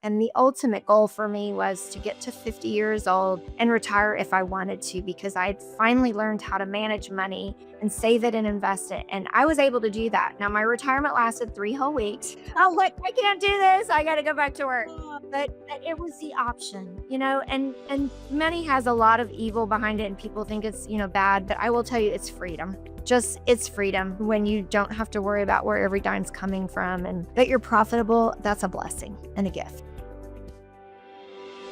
And the ultimate goal for me was to get to 50 years old and retire if I wanted to, because I had finally learned how to manage money and save it and invest it. And I was able to do that. Now, my retirement lasted 3 whole weeks. I'm like, I can't do this. I got to go back to work. But it was the option, and money has a lot of evil behind it, and people think it's, bad. But I will tell you, it's freedom. It's freedom when you don't have to worry about where every dime's coming from, and that you're profitable. That's a blessing and a gift.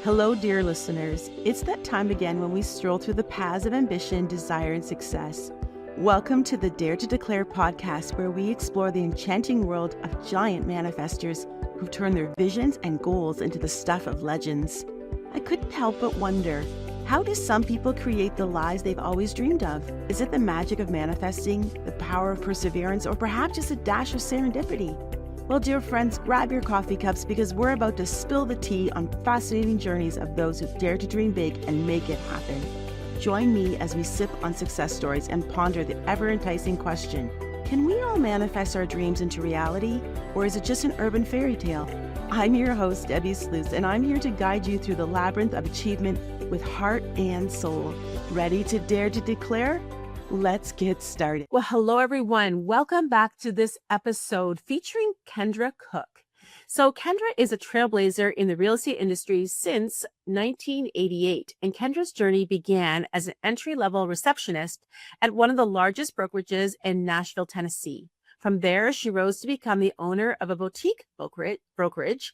Hello, dear listeners. It's that time again when we stroll through the paths of ambition, desire, and success. Welcome to the Dare to Declare podcast, where we explore the enchanting world of giant manifestors who've turned their visions and goals into the stuff of legends. I couldn't help but wonder, how do some people create the lives they've always dreamed of? Is it the magic of manifesting, the power of perseverance, or perhaps just a dash of serendipity? Well, dear friends, grab your coffee cups because we're about to spill the tea on fascinating journeys of those who dare to dream big and make it happen. Join me as we sip on success stories and ponder the ever-enticing question, can we all manifest our dreams into reality, or is it just an urban fairy tale? I'm your host, Debbie Sleuth, and I'm here to guide you through the labyrinth of achievement with heart and soul. Ready to dare to declare? Let's get started. Well, hello, everyone. Welcome back to this episode featuring Kendra Cooke. So Kendra is a trailblazer in the real estate industry since 1988, and Kendra's journey began as an entry-level receptionist at one of the largest brokerages in Nashville, Tennessee. From there, she rose to become the owner of a boutique brokerage,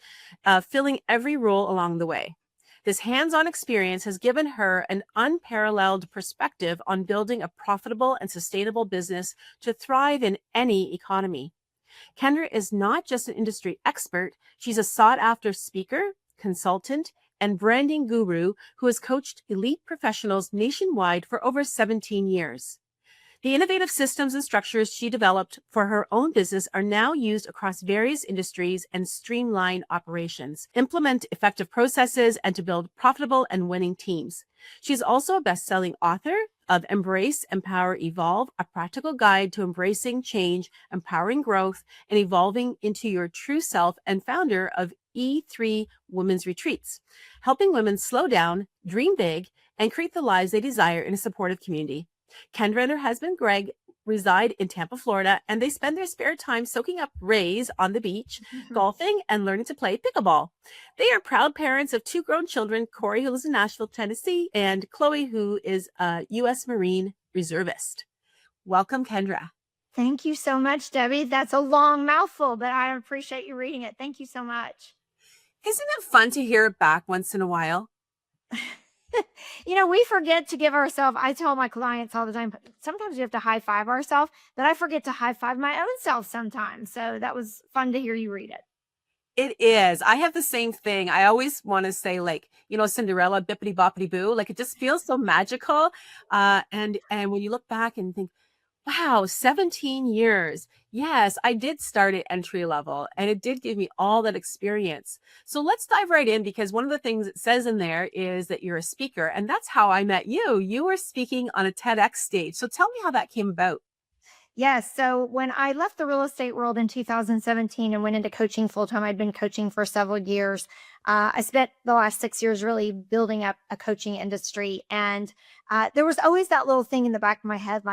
filling every role along the way. This hands-on experience has given her an unparalleled perspective on building a profitable and sustainable business to thrive in any economy. Kendra is not just an industry expert, she's a sought-after speaker, consultant, and branding guru who has coached elite professionals nationwide for over 17 years. The innovative systems and structures she developed for her own business are now used across various industries and streamline operations, implement effective processes, and to build profitable and winning teams. She's also a best-selling author of Embrace, Empower, Evolve, a practical guide to embracing change, empowering growth, and evolving into your true self, and founder of E3 Women's Retreats, helping women slow down, dream big, and create the lives they desire in a supportive community. Kendra and her husband, Greg, reside in Tampa, Florida, and they spend their spare time soaking up rays on the beach, golfing, and learning to play pickleball. They are proud parents of 2 grown children, Corey, who lives in Nashville, Tennessee, and Chloe, who is a U.S. Marine reservist. Welcome, Kendra. Thank you so much, Debbie. That's a long mouthful, but I appreciate you reading it. Thank you so much. Isn't it fun to hear it back once in a while? We forget to give ourselves, I tell my clients all the time, sometimes we have to high five ourselves, but I forget to high five my own self sometimes. So that was fun to hear you read it. It is. I have the same thing. I always want to say, Cinderella, bippity boppity boo. It just feels so magical. And when you look back and think, wow, 17 years. Yes, I did start at entry level, and it did give me all that experience. So let's dive right in, because one of the things it says in there is that you're a speaker, and that's how I met you. You were speaking on a TEDx stage. So tell me how that came about. Yes. So when I left the real estate world in 2017 and went into coaching full time, I'd been coaching for several years. I spent the last 6 years really building up a coaching industry. And there was always that little thing in the back of my head,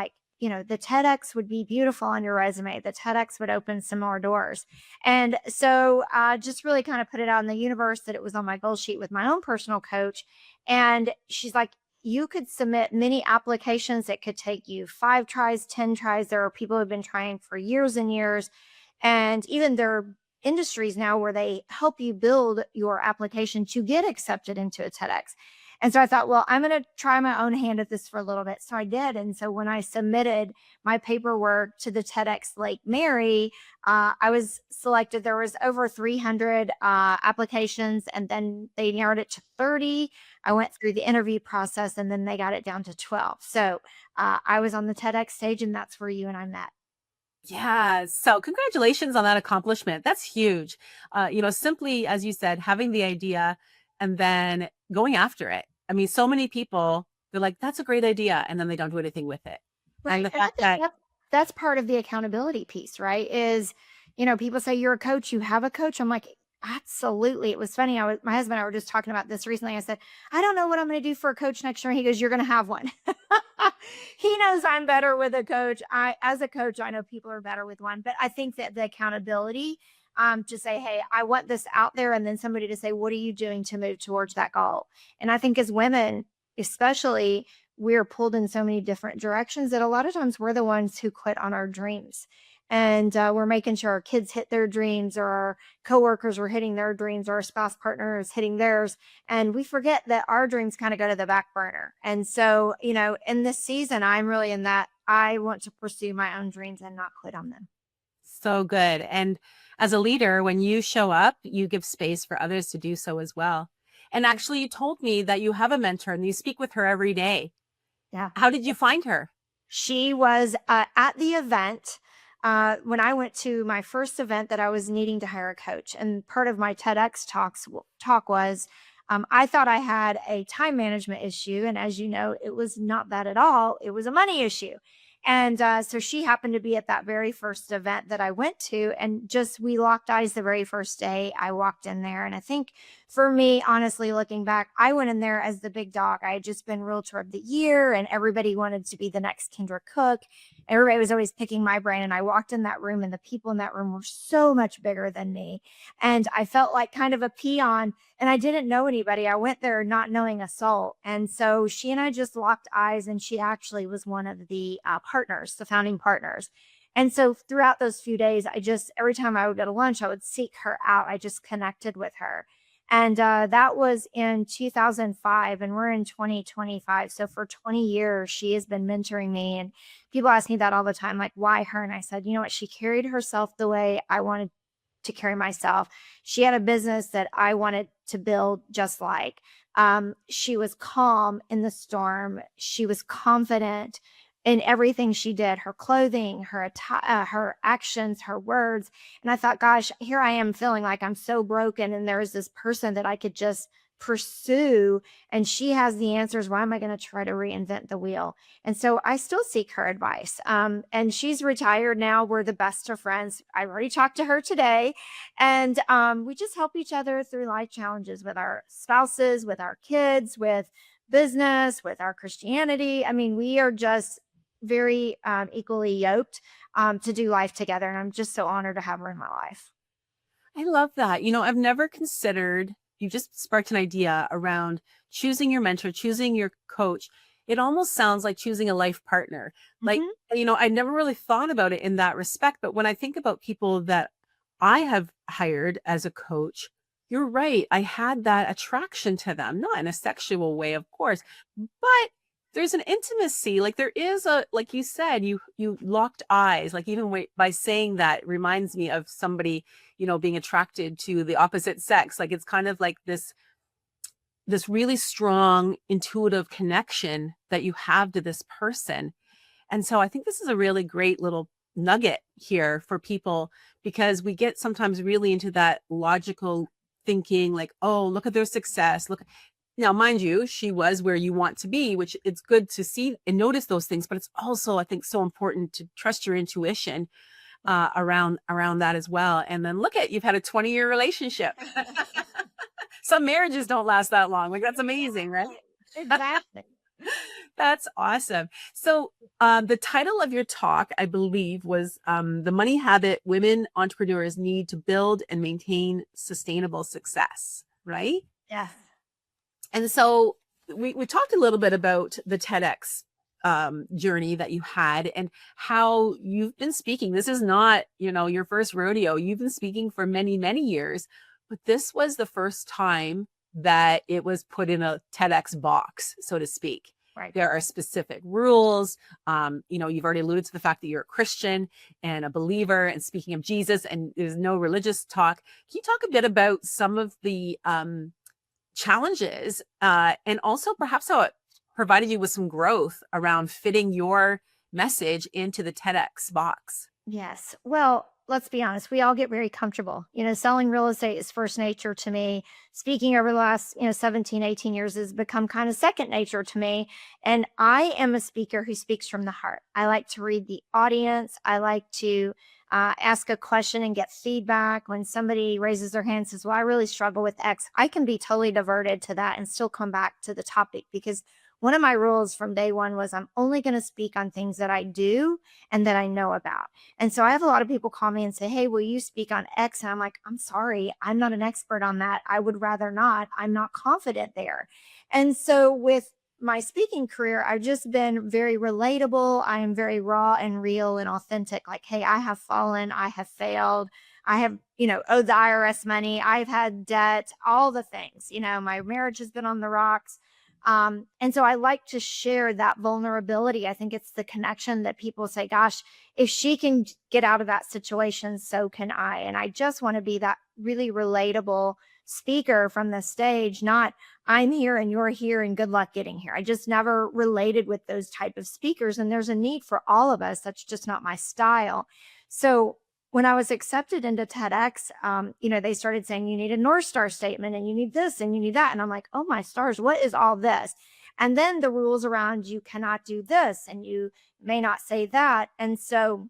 the TEDx would be beautiful on your resume. The TEDx would open some more doors. And so I just really kind of put it out in the universe that it was on my goal sheet with my own personal coach. And she's like, you could submit many applications. It could take you 5 tries, 10 tries. There are people who have been trying for years and years. And even there are industries now where they help you build your application to get accepted into a TEDx. And so I thought, well, I'm going to try my own hand at this for a little bit. So I did. And so when I submitted my paperwork to the TEDx Lake Mary, I was selected. There was over 300 applications, and then they narrowed it to 30. I went through the interview process, and then they got it down to 12. So I was on the TEDx stage, and that's where you and I met. Yeah. So congratulations on that accomplishment. That's huge. Simply, as you said, having the idea and then going after it. I mean, so many people, they're like, that's a great idea. And then they don't do anything with it. Right. And the fact that that's part of the accountability piece, right? Is, people say you're a coach, you have a coach. I'm like, Absolutely. It was funny. My husband and I were just talking about this recently. I said, I don't know what I'm going to do for a coach next year. He goes, you're going to have one. He knows I'm better with a coach. As a coach, I know people are better with one, but I think that the accountability, to say, hey, I want this out there. And then somebody to say, what are you doing to move towards that goal? And I think as women, especially, we're pulled in so many different directions that a lot of times we're the ones who quit on our dreams. And we're making sure our kids hit their dreams, or our coworkers were hitting their dreams, or our spouse partner is hitting theirs. And we forget that our dreams kind of go to the back burner. And so, in this season, I'm really in that I want to pursue my own dreams and not quit on them. So good. And as a leader, when you show up, you give space for others to do so as well. And actually, you told me that you have a mentor and you speak with her every day. Yeah. How did you find her? She was at the event when I went to my first event that I was needing to hire a coach. And part of my TEDx talk was I thought I had a time management issue. And as you know, it was not that at all. It was a money issue. And so she happened to be at that very first event that I went to. And just we locked eyes the very first day I walked in there. And I think for me, honestly, looking back, I went in there as the big dog. I had just been Realtor of the Year, and everybody wanted to be the next Kendra Cooke. Everybody was always picking my brain. And I walked in that room, and the people in that room were so much bigger than me. And I felt like kind of a peon, and I didn't know anybody. I went there not knowing a soul. And so she and I just locked eyes, and she actually was one of the partners, the founding partners. And so throughout those few days, every time I would go to lunch, I would seek her out. I just connected with her. And that was in 2005, and we're in 2025. So for 20 years, she has been mentoring me. And people ask me that all the time, like, why her? And I said, you know what? She carried herself the way I wanted to carry myself. She had a business that I wanted to build just like. She was calm in the storm. She was confident in everything she did, her clothing, her actions, her words. And I thought, gosh, here I am feeling like I'm so broken. And there is this person that I could just pursue, and she has the answers. Why am I going to try to reinvent the wheel? And so I still seek her advice. And she's retired now. We're the best of friends. I already talked to her today, and we just help each other through life challenges with our spouses, with our kids, with business, with our Christianity. I mean, we are just very equally yoked to do life together. And I'm just so honored to have her in my life. I love that. I've never considered, you just sparked an idea around choosing your mentor, choosing your coach. It almost sounds like choosing a life partner. Like, I never really thought about it in that respect. But when I think about people that I have hired as a coach, you're right. I had that attraction to them, not in a sexual way, of course, but there's an intimacy. Like there is like you said, you locked eyes. Like even by saying that reminds me of somebody, being attracted to the opposite sex. Like it's kind of like this really strong intuitive connection that you have to this person. And so I think this is a really great little nugget here for people, because we get sometimes really into that logical thinking, like, oh, look at their success. Look. Now, mind you, she was where you want to be, which it's good to see and notice those things. But it's also, I think, so important to trust your intuition around that as well. And then you've had a 20-year relationship. Some marriages don't last that long. Like that's amazing, right? Exactly. That's awesome. So the title of your talk, I believe, was The Money Habit Women Entrepreneurs Need to Build and Maintain Sustainable Success, right? Yes. And so we talked a little bit about the TEDx journey that you had and how you've been speaking. This is not, your first rodeo. You've been speaking for many, many years, but this was the first time that it was put in a TEDx box, so to speak. Right. There are specific rules. You've already alluded to the fact that you're a Christian and a believer and speaking of Jesus, and there's no religious talk. Can you talk a bit about some of the challenges and also perhaps how it provided you with some growth around fitting your message into the TEDx box? Yes. Well, let's be honest. We all get very comfortable. Selling real estate is first nature to me. Speaking over the last, 17, 18 years has become kind of second nature to me. And I am a speaker who speaks from the heart. I like to read the audience. I like to ask a question and get feedback. When somebody raises their hand and says, well, I really struggle with X, I can be totally diverted to that and still come back to the topic, because one of my rules from day one was I'm only going to speak on things that I do and that I know about. And so I have a lot of people call me and say, hey, will you speak on X? And I'm like, I'm sorry, I'm not an expert on that. I would rather not. I'm not confident there. And so with my speaking career, I've just been very relatable. I am very raw and real and authentic. Like, hey, I have fallen, I have failed. I have, owed the IRS money. I've had debt, all the things, my marriage has been on the rocks. And so I like to share that vulnerability. I think it's the connection that people say, gosh, if she can get out of that situation, so can I. And I just want to be that really relatable speaker from the stage, not I'm here and you're here and good luck getting here. I just never related with those type of speakers. And there's a need for all of us. That's just not my style. So when I was accepted into TEDx, they started saying you need a North Star statement and you need this and you need that. And I'm like, oh my stars, what is all this? And then the rules around you cannot do this and you may not say that. And so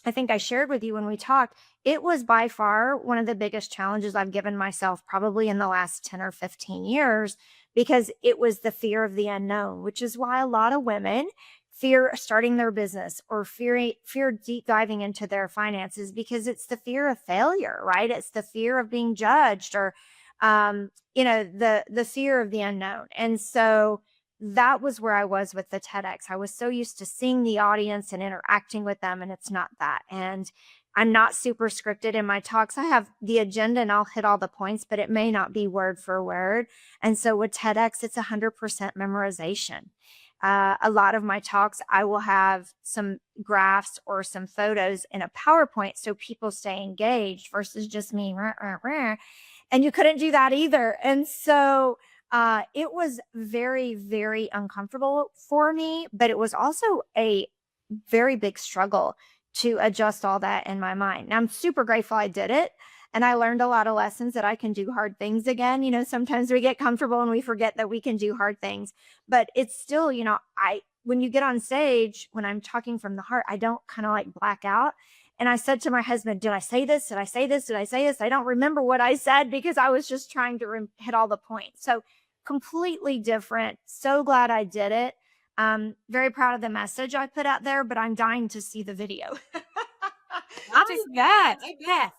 I think I shared with you when we talked, it was by far one of the biggest challenges I've given myself probably in the last 10 or 15 years, because it was the fear of the unknown, which is why a lot of women fear starting their business or fear deep diving into their finances, because it's the fear of failure, right? It's the fear of being judged or, the fear of the unknown. And so that was where I was with the TEDx. I was so used to seeing the audience and interacting with them, and it's not that. And I'm not super scripted in my talks. I have the agenda and I'll hit all the points, but it may not be word for word. And so with TEDx, it's 100% memorization. A lot of my talks, I will have some graphs or some photos in a PowerPoint so people stay engaged versus just me. Rah, rah, rah. And you couldn't do that either. And so it was very, very uncomfortable for me, but it was also a very big struggle to adjust all that in my mind. Now, I'm super grateful I did it. And I learned a lot of lessons that I can do hard things again. Sometimes we get comfortable and we forget that we can do hard things, but it's still, when you get on stage, when I'm talking from the heart, I don't kind of like black out. And I said to my husband, did I say this? Did I say this? Did I say this? I don't remember what I said because I was just trying to hit all the points. So completely different. So glad I did it. Very proud of the message I put out there, but I'm dying to see the video. I bet.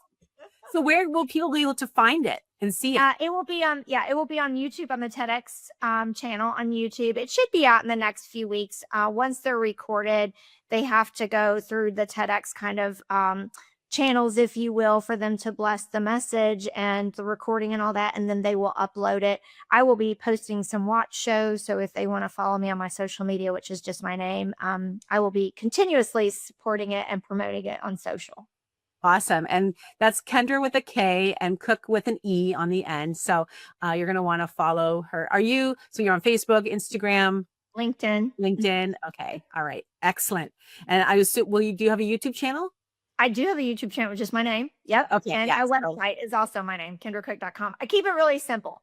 So where will people be able to find it and see it? It will be on YouTube, on the TEDx channel on YouTube. It should be out in the next few weeks. Once they're recorded, they have to go through the TEDx kind of channels, if you will, for them to bless the message and the recording and all that, and then they will upload it. I will be posting some watch shows, so if they want to follow me on my social media, which is just my name, I will be continuously supporting it and promoting it on social. Awesome. And that's Kendra with a K and Cooke with an E on the end. So you're going to want to follow her. So you're on Facebook, Instagram, LinkedIn. Okay. All right. Excellent. And I assume, do you have a YouTube channel? I do have a YouTube channel, which is my name. Yep. Okay. And our website is also my name, kendracooke.com. I keep it really simple.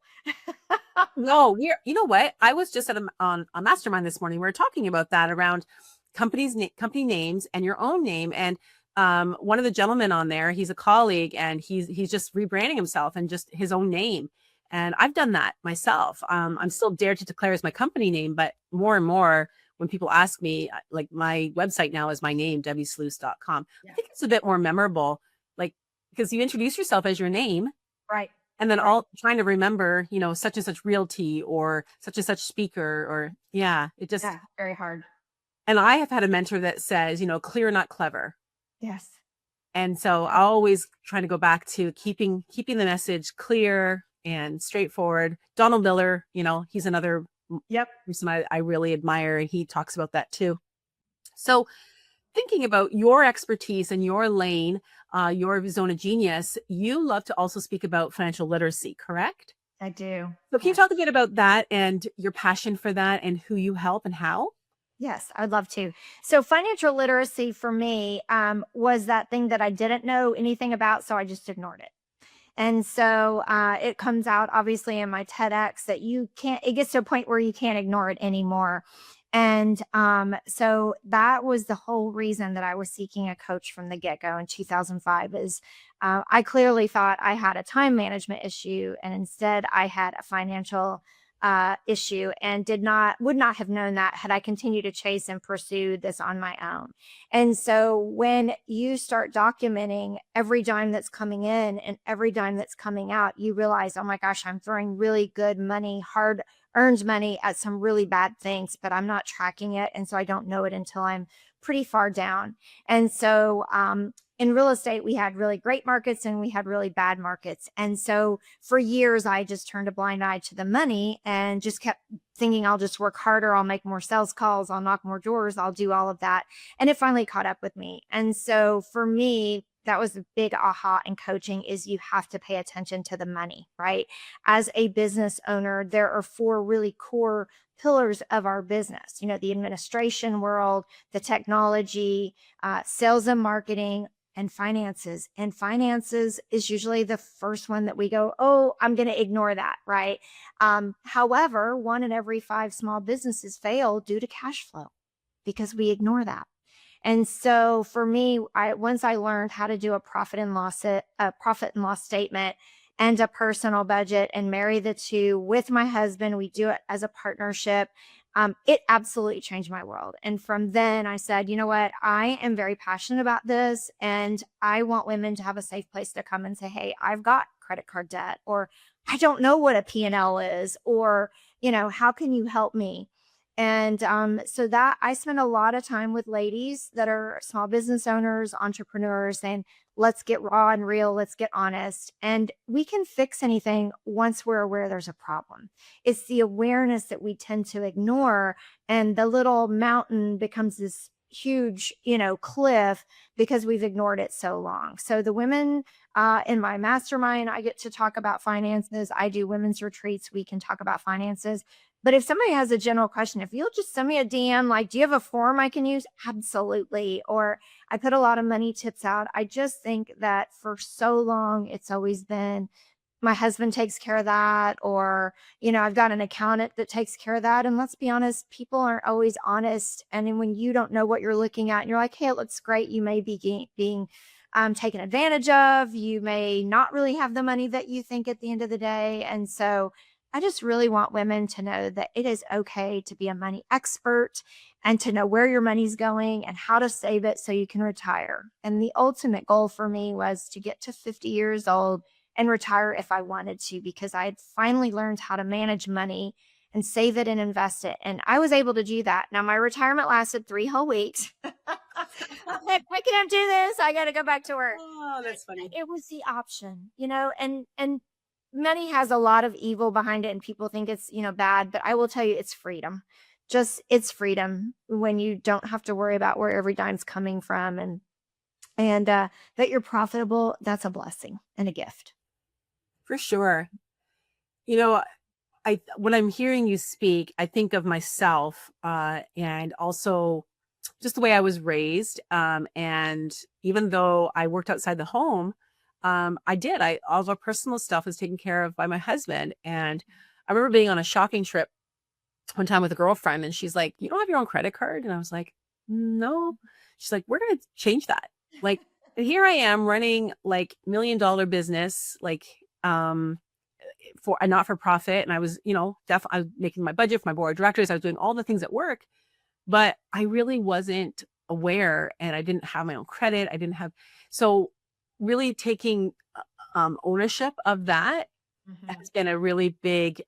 No, you know what? I was just on a mastermind this morning. We were talking about that around company names and your own name. And one of the gentlemen on there, he's a colleague and he's just rebranding himself and just his own name. And I've done that myself. I'm still Dare to Declare as my company name, but more and more when people ask me, like my website now is my name, debbisluice.com. Yeah. I think it's a bit more memorable, like, because you introduce yourself as your name. Right. And then all trying to remember, such and such realty or such and such speaker or very hard. And I have had a mentor that says, clear, not clever. Yes. And so I always try to go back to keeping the message clear and straightforward. Donald Miller, he's another person I really admire, and he talks about that too. So thinking about your expertise and your lane, your zone of genius, you love to also speak about financial literacy, correct? I do. So can you talk a bit about that and your passion for that and who you help and how? Yes, I'd love to. So financial literacy for me was that thing that I didn't know anything about, so I just ignored it. And so it comes out obviously in my TEDx that it gets to a point where you can't ignore it anymore. And so that was the whole reason that I was seeking a coach from the get-go in 2005 is I clearly thought I had a time management issue, and instead I had a financial issue, and would not have known that had I continued to chase and pursue this on my own. And so when you start documenting every dime that's coming in and every dime that's coming out, you realize, oh my gosh, I'm throwing really good money, hard earned money at some really bad things, but I'm not tracking it. And so I don't know it until I'm pretty far down. And so in real estate, we had really great markets and we had really bad markets. And so for years, I just turned a blind eye to the money and just kept thinking I'll just work harder. I'll make more sales calls. I'll knock more doors. I'll do all of that. And it finally caught up with me. And so for me, that was a big aha in coaching is you have to pay attention to the money, right? As a business owner, there are 4 really core pillars of our business, the administration world, the technology, sales and marketing, and finances. And finances is usually the first one that we go, oh, I'm going to ignore that, right? However, 1 in every 5 small businesses fail due to cash flow because we ignore that. And so for me, once I learned how to do a profit and loss statement and a personal budget and marry the two with my husband, we do it as a partnership. It absolutely changed my world. And from then I said, you know what, I am very passionate about this. And I want women to have a safe place to come and say, hey, I've got credit card debt, or I don't know what a P&L is, or, how can you help me? And so that I spend a lot of time with ladies that are small business owners, entrepreneurs, and let's get raw and real. Let's get honest. And we can fix anything once we're aware there's a problem. It's the awareness that we tend to ignore. And the little mountain becomes this huge, cliff because we've ignored it so long. So the women in my mastermind, I get to talk about finances. I do women's retreats. We can talk about finances. But if somebody has a general question, if you'll just send me a DM, like, do you have a form I can use? Absolutely. Or I put a lot of money tips out. I just think that for so long, it's always been my husband takes care of that, or, I've got an accountant that takes care of that. And let's be honest, people aren't always honest. And then when you don't know what you're looking at and you're like, hey, it looks great, you may be being taken advantage of. You may not really have the money that you think at the end of the day. And so I just really want women to know that it is okay to be a money expert and to know where your money's going and how to save it so you can retire. And the ultimate goal for me was to get to 50 years old and retire if I wanted to, because I had finally learned how to manage money and save it and invest it. And I was able to do that. Now, my retirement lasted 3 whole weeks. I can't do this. I got to go back to work. Oh, that's funny. It was the option, and money has a lot of evil behind it, and people think it's, bad, but I will tell you it's freedom. It's freedom when you don't have to worry about where every dime's coming from, and that you're profitable. That's a blessing and a gift. For sure. When I'm hearing you speak, I think of myself, and also just the way I was raised. And even though I worked outside the home, all of our personal stuff was taken care of by my husband. And I remember being on a shopping trip one time with a girlfriend, and she's like, you don't have your own credit card? And I was like, no. She's like, we're going to change that. Like, here I am running like $1 million business, like, for a not-for-profit. And I was, I was making my budget for my board of directors. I was doing all the things at work, but I really wasn't aware, and I didn't have my own credit. So really taking ownership of that has been a really big,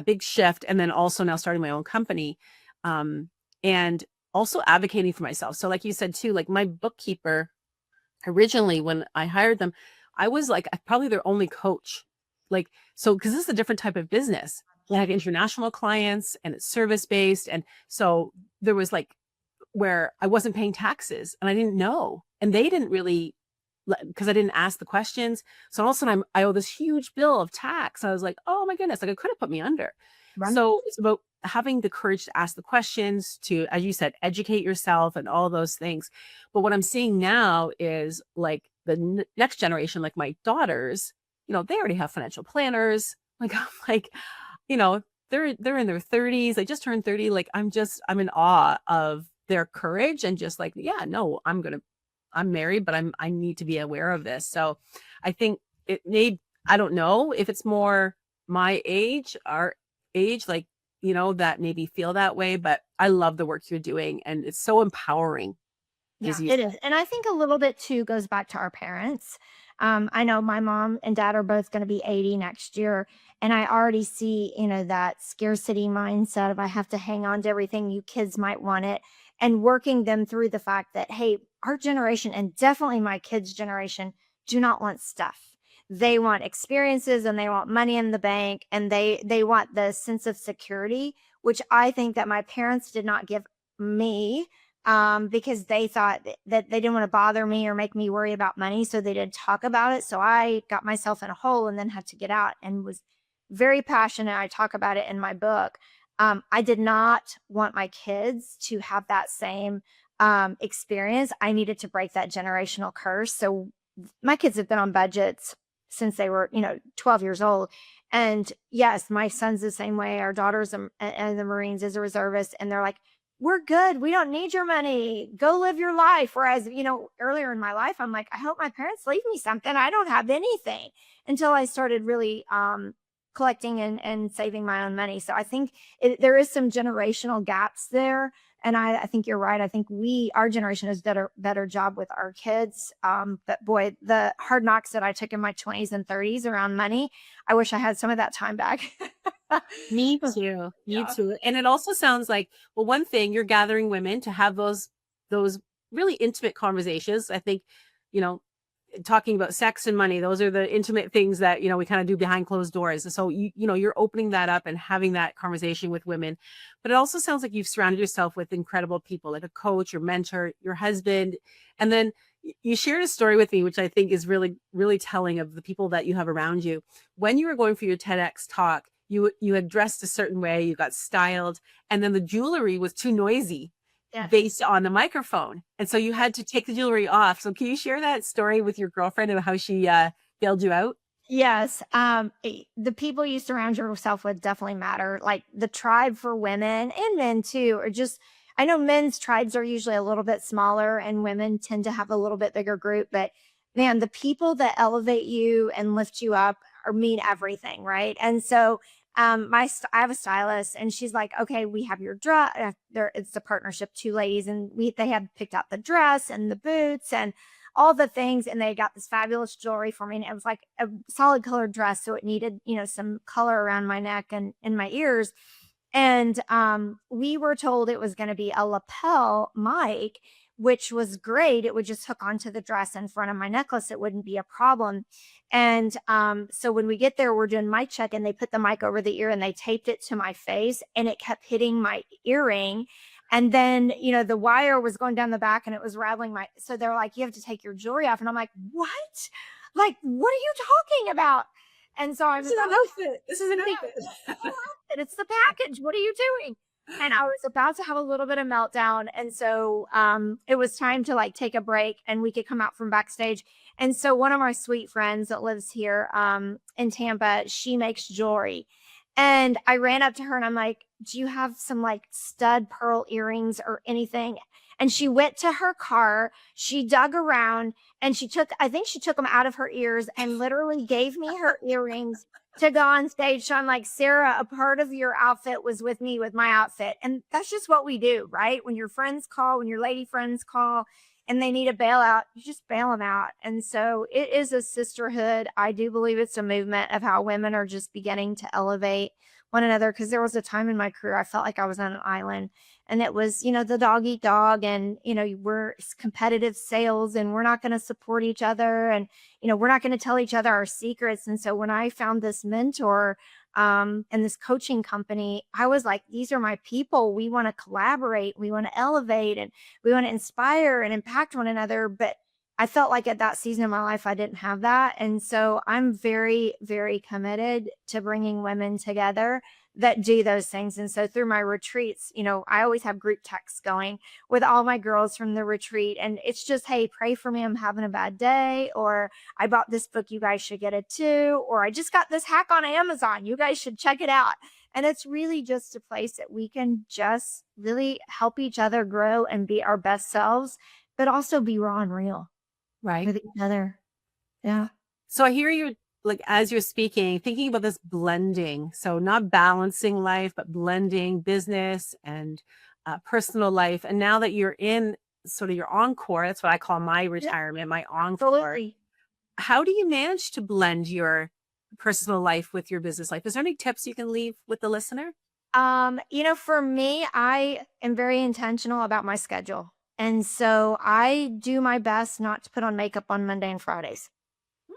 big shift. And then also now starting my own company, and also advocating for myself. So like you said too, like my bookkeeper, originally when I hired them, I was like probably their only coach. Like, so, cause this is a different type of business. I have international clients and it's service-based. And so there was like where I wasn't paying taxes and I didn't know, and they didn't really, because I didn't ask the questions. So all of a sudden I owe this huge bill of tax. I was like, oh my goodness, like it could have put me under. Right. So it's about having the courage to ask the questions, to, as you said, educate yourself and all those things. But what I'm seeing now is like the next generation, like my daughters, they already have financial planners. Like, I'm like, they're in their 30s. They just turned 30. Like I'm in awe of their courage and just like, yeah, no, I'm married, but I need to be aware of this. So I think I don't know if it's more my age, our age, like, that maybe feel that way, but I love the work you're doing and it's so empowering. Yeah, it is. And I think a little bit too goes back to our parents. I know my mom and dad are both going to be 80 next year. And I already see, that scarcity mindset of I have to hang on to everything. You kids might want it. And working them through the fact that, hey, our generation and definitely my kids' generation do not want stuff. They want experiences and they want money in the bank and they want the sense of security, which I think that my parents did not give me, because they thought that they didn't want to bother me or make me worry about money. So they didn't talk about it. So I got myself in a hole and then had to get out and was very passionate. I talk about it in my book. I did not want my kids to have that same experience. I needed to break that generational curse. So my kids have been on budgets since they were, 12 years old. And yes, my son's the same way. Our daughter's in the Marines as a reservist. And they're like, we're good. We don't need your money. Go live your life. Whereas, earlier in my life, I'm like, I hope my parents leave me something. I don't have anything, until I started really collecting and saving my own money. So I think there is some generational gaps there. And I think you're right. I think our generation has done a better job with our kids. But boy, the hard knocks that I took in my 20s and 30s around money, I wish I had some of that time back. Me too. Yeah. Me too. And it also sounds like, well, one thing, you're gathering women to have those really intimate conversations. I think, talking about sex and money, those are the intimate things that, we kind of do behind closed doors. And so, you're opening that up and having that conversation with women. But it also sounds like you've surrounded yourself with incredible people, like a coach, your mentor, your husband. And then you shared a story with me, which I think is really, really telling of the people that you have around you. When you were going for your TEDx talk, you had dressed a certain way, you got styled, and then the jewelry was too noisy. Yes. Based on the microphone. And so you had to take the jewelry off. So can you share that story with your girlfriend and how she bailed you out? Yes. The people you surround yourself with definitely matter. Like the tribe for women and men too, are just, I know men's tribes are usually a little bit smaller and women tend to have a little bit bigger group, but man, the people that elevate you and lift you up mean everything. Right. And so I have a stylist and she's like, okay, we have your dress. It's a partnership, two ladies, and they had picked out the dress and the boots and all the things. And they got this fabulous jewelry for me. And it was like a solid colored dress. So it needed, some color around my neck and in my ears. And we were told it was going to be a lapel mic, which was great. It would just hook onto the dress in front of my necklace. It wouldn't be a problem. And so when we get there, we're doing mic check and they put the mic over the ear and they taped it to my face and it kept hitting my earring. And then, the wire was going down the back and it was rattling so they're like, you have to take your jewelry off. And I'm like, what? Like, what are you talking about? And so I was This is an outfit. This is an outfit. It's the package. What are you doing? And I was about to have a little bit of meltdown. And so it was time to take a break and we could come out from backstage. And so one of my sweet friends that lives here in Tampa, she makes jewelry. And I ran up to her and I'm like, do you have some stud pearl earrings or anything? And she went to her car, she dug around and I think she took them out of her ears and literally gave me her earrings to go on stage. So I'm like, Sarah, a part of your outfit was with me with my outfit. And that's just what we do, right? When your friends call, when your lady friends call and they need a bailout, you just bail them out. And so it is a sisterhood. I do believe it's a movement of how women are just beginning to elevate one another. Because there was a time in my career, I felt like I was on an island. And it was, the dog eat dog and, we're competitive sales and we're not going to support each other. And, we're not going to tell each other our secrets. And so when I found this mentor and this coaching company, I was like, these are my people. We want to collaborate. We want to elevate and we want to inspire and impact one another. But I felt like at that season of my life, I didn't have that. And so I'm very, very committed to bringing women together that do those things. And so through my retreats, I always have group texts going with all my girls from the retreat. And it's just, hey, pray for me. I'm having a bad day. Or I bought this book. You guys should get it too. Or I just got this hack on Amazon. You guys should check it out. And it's really just a place that we can just really help each other grow and be our best selves, but also be raw and real Right. with each other. Yeah. So I hear you, like, as you're speaking, thinking about this blending. So not balancing life, but blending business and personal life. And now that you're in sort of your encore, that's what I call my retirement, my encore. Absolutely. How do you manage to blend your personal life with your business life? Is there any tips you can leave with the listener? For me, I am very intentional about my schedule. And so I do my best not to put on makeup on Monday and Fridays.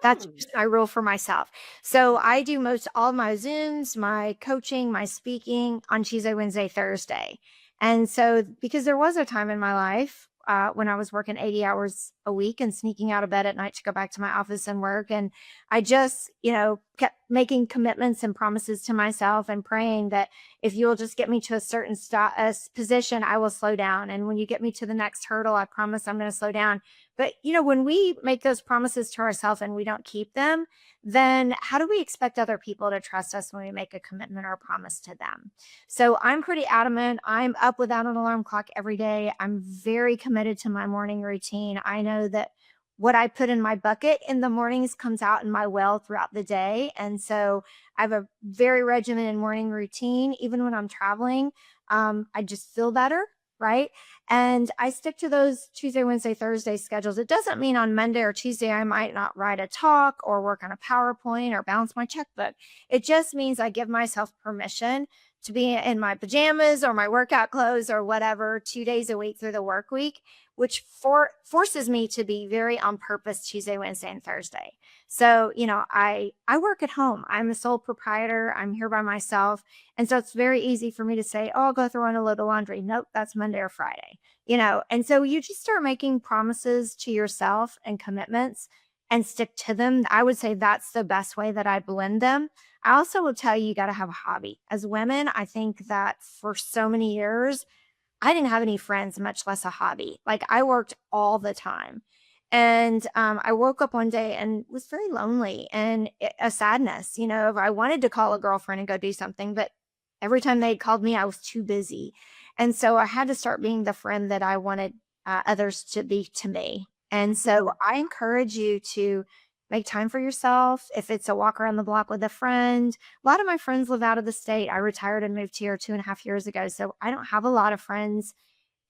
That's just my rule for myself. So I do most all my Zooms, my coaching, my speaking on Tuesday, Wednesday, Thursday. And so because there was a time in my life when I was working 80 hours a week and sneaking out of bed at night to go back to my office and work. And I just, kept making commitments and promises to myself and praying that if you'll just get me to a certain position, I will slow down. And when you get me to the next hurdle, I promise I'm going to slow down. But, when we make those promises to ourselves and we don't keep them, then how do we expect other people to trust us when we make a commitment or a promise to them? So I'm pretty adamant. I'm up without an alarm clock every day. I'm very committed to my morning routine. I know that what I put in my bucket in the mornings comes out in my well throughout the day. And so I have a very regimented morning routine. Even when I'm traveling, I just feel better. Right. And I stick to those Tuesday, Wednesday, Thursday schedules. It doesn't mean on Monday or Tuesday, I might not write a talk or work on a PowerPoint or balance my checkbook. It just means I give myself permission to be in my pajamas or my workout clothes or whatever 2 days a week through the work week, which forces me to be very on purpose Tuesday, Wednesday, and Thursday. So, I work at home. I'm a sole proprietor. I'm here by myself. And so it's very easy for me to say, oh, I'll go throw in a load of laundry. Nope, that's Monday or Friday, And so you just start making promises to yourself and commitments and stick to them. I would say that's the best way that I blend them. I also will tell you, you got to have a hobby. As women, I think that for so many years, I didn't have any friends, much less a hobby. Like I worked all the time. And I woke up one day and was very lonely and a sadness, if I wanted to call a girlfriend and go do something, but every time they called me, I was too busy. And so I had to start being the friend that I wanted others to be to me. And so I encourage you to make time for yourself. If it's a walk around the block with a friend, a lot of my friends live out of the state. I retired and moved here 2.5 years ago. So I don't have a lot of friends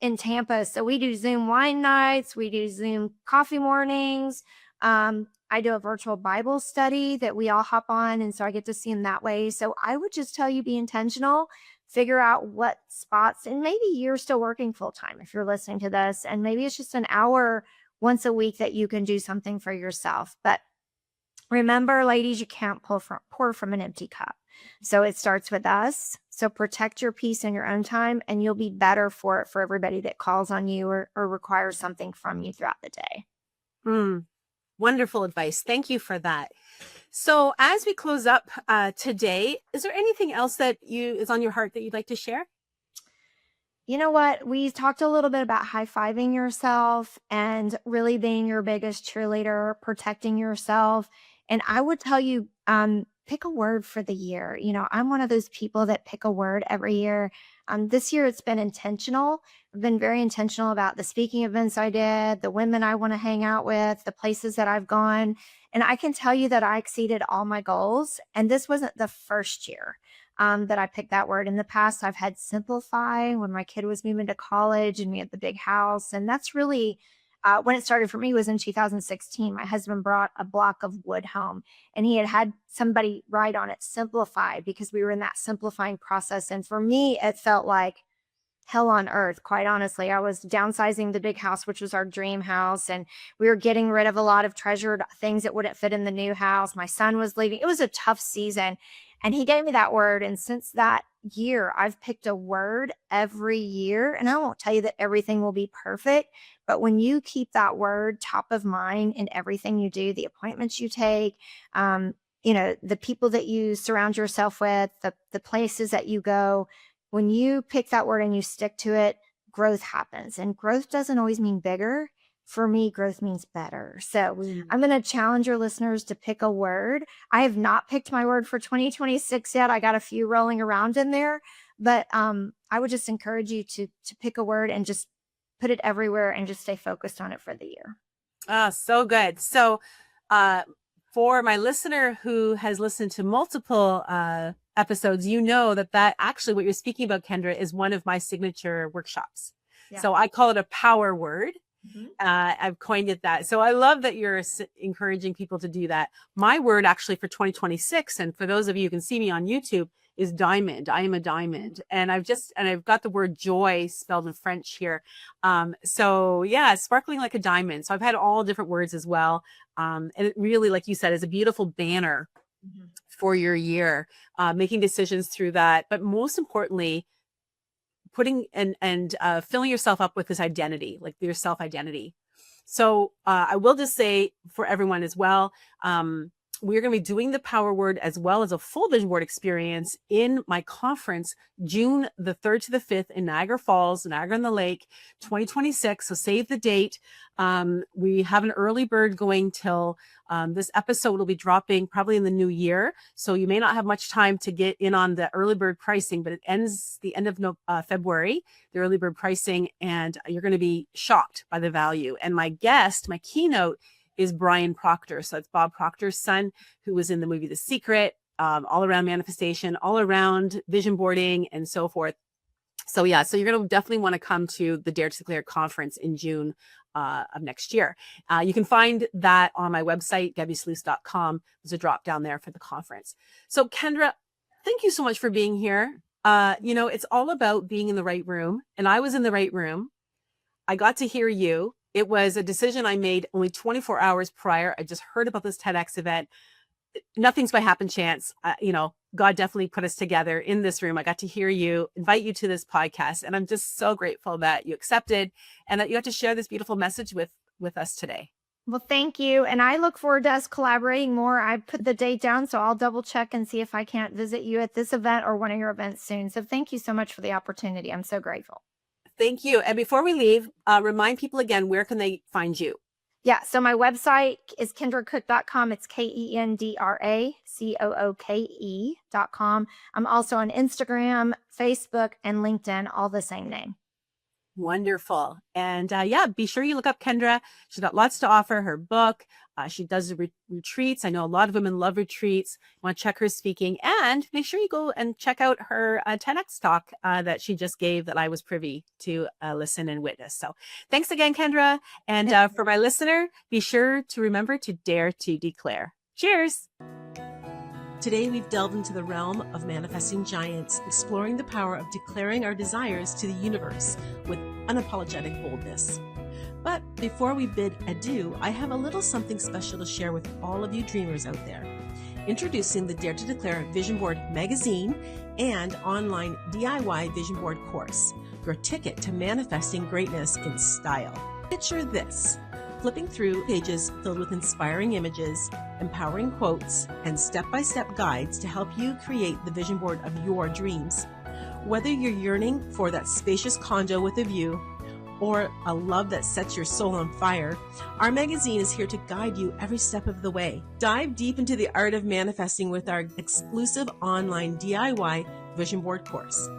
in Tampa. So we do Zoom wine nights. We do Zoom coffee mornings. I do a virtual Bible study that we all hop on. And so I get to see them that way. So I would just tell you, be intentional, figure out what spots, and maybe you're still working full time if you're listening to this. And maybe it's just an hour once a week that you can do something for yourself. But remember, ladies, you can't pour from an empty cup. So it starts with us. So protect your peace in your own time, and you'll be better for it for everybody that calls on you or requires something from you throughout the day. Wonderful advice. Thank you for that. So as we close up today, is there anything else that is on your heart that you'd like to share? You know what? We talked a little bit about high-fiving yourself and really being your biggest cheerleader, protecting yourself. And I would tell you, pick a word for the year. I'm one of those people that pick a word every year. This year it's been intentional. I've been very intentional about the speaking events I did, the women I want to hang out with, the places that I've gone. And I can tell you that I exceeded all my goals. And this wasn't the first year that I picked that word. In the past, I've had simplify when my kid was moving to college and we had the big house. And that's really when it started for me was in 2016. My husband brought a block of wood home and he had somebody write on it, simplify, because we were in that simplifying process. And for me, it felt like hell on earth. Quite honestly, I was downsizing the big house, which was our dream house. And we were getting rid of a lot of treasured things that wouldn't fit in the new house. My son was leaving. It was a tough season. And he gave me that word. And since that year, I've picked a word every year. And I won't tell you that everything will be perfect, but when you keep that word top of mind in everything you do, the appointments you take, the people that you surround yourself with, the places that you go, when you pick that word and you stick to it, growth happens. And growth doesn't always mean bigger. For me, growth means better. So I'm going to challenge your listeners to pick a word. I have not picked my word for 2026 yet. I got a few rolling around in there, but I would just encourage you to pick a word and just put it everywhere and just stay focused on it for the year. Ah, so good. So for my listener who has listened to multiple episodes, you know that actually what you're speaking about, Kendra, is one of my signature workshops. Yeah. So I call it a power word. Mm-hmm. I've coined it that. So I love that you're encouraging people to do that. My word actually for 2026, and for those of you who can see me on YouTube, is diamond. I am a diamond. And I've got the word joy spelled in French here. So yeah, sparkling like a diamond. So I've had all different words as well. And it really, like you said, is a beautiful banner for your year, making decisions through that. But most importantly, putting and filling yourself up with this identity, like your self identity. So I will just say for everyone as well, we're going to be doing the power word as well as a full vision board experience in my conference, June the 3rd to the 5th in Niagara Falls, Niagara on the Lake, 2026. So save the date. We have an early bird going till this episode will be dropping probably in the new year. So you may not have much time to get in on the early bird pricing, but it ends the end of February, the early bird pricing, and you're going to be shocked by the value. And my keynote is Brian Proctor. So it's Bob Proctor's son, who was in the movie The Secret, all around manifestation, all around vision boarding and so forth. So yeah, so you're going to definitely want to come to the Dare to Declare conference in June of next year. You can find that on my website, debbisluice.com. There's a drop down there for the conference. So Kendra, thank you so much for being here. It's all about being in the right room. And I was in the right room. I got to hear you. It was a decision I made only 24 hours prior. I just heard about this TEDx event. Nothing's by happen chance. God definitely put us together in this room. I got to hear you, invite you to this podcast. And I'm just so grateful that you accepted and that you got to share this beautiful message with us today. Well, thank you. And I look forward to us collaborating more. I put the date down, so I'll double check and see if I can't visit you at this event or one of your events soon. So thank you so much for the opportunity. I'm so grateful. Thank you. And before we leave, remind people again, where can they find you? Yeah. So my website is kendracooke.com. It's KendraCooke.com. I'm also on Instagram, Facebook, and LinkedIn, all the same name. Wonderful. And be sure you look up Kendra. She's got lots to offer. Her book. She does retreats. I know a lot of women love retreats. You want to check her speaking, and make sure you go and check out her TEDx talk that she just gave that I was privy to listen and witness. So thanks again, Kendra. And for my listener, be sure to remember to dare to declare. Cheers. Today, we've delved into the realm of manifesting giants, exploring the power of declaring our desires to the universe with unapologetic boldness. But before we bid adieu, I have a little something special to share with all of you dreamers out there. Introducing the Dare to Declare Vision Board magazine and online DIY Vision Board course, your ticket to manifesting greatness in style. Picture this. Flipping through pages filled with inspiring images, empowering quotes, and step-by-step guides to help you create the vision board of your dreams. Whether you're yearning for that spacious condo with a view or a love that sets your soul on fire, our magazine is here to guide you every step of the way. Dive deep into the art of manifesting with our exclusive online DIY vision board course.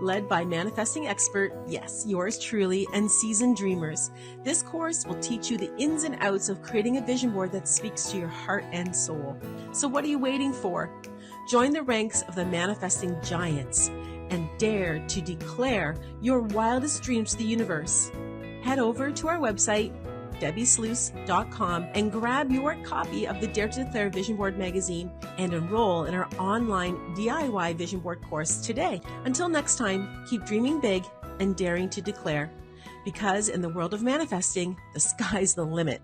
Led by manifesting expert, yes, yours truly, and seasoned dreamers. This course will teach you the ins and outs of creating a vision board that speaks to your heart and soul. So what are you waiting for? Join the ranks of the manifesting giants and dare to declare your wildest dreams to the universe. Head over to our website, debbisluice.com, and grab your copy of the Dare to Declare Vision Board magazine and enroll in our online DIY Vision Board course today. Until next time, keep dreaming big and daring to declare, because in the world of manifesting, the sky's the limit.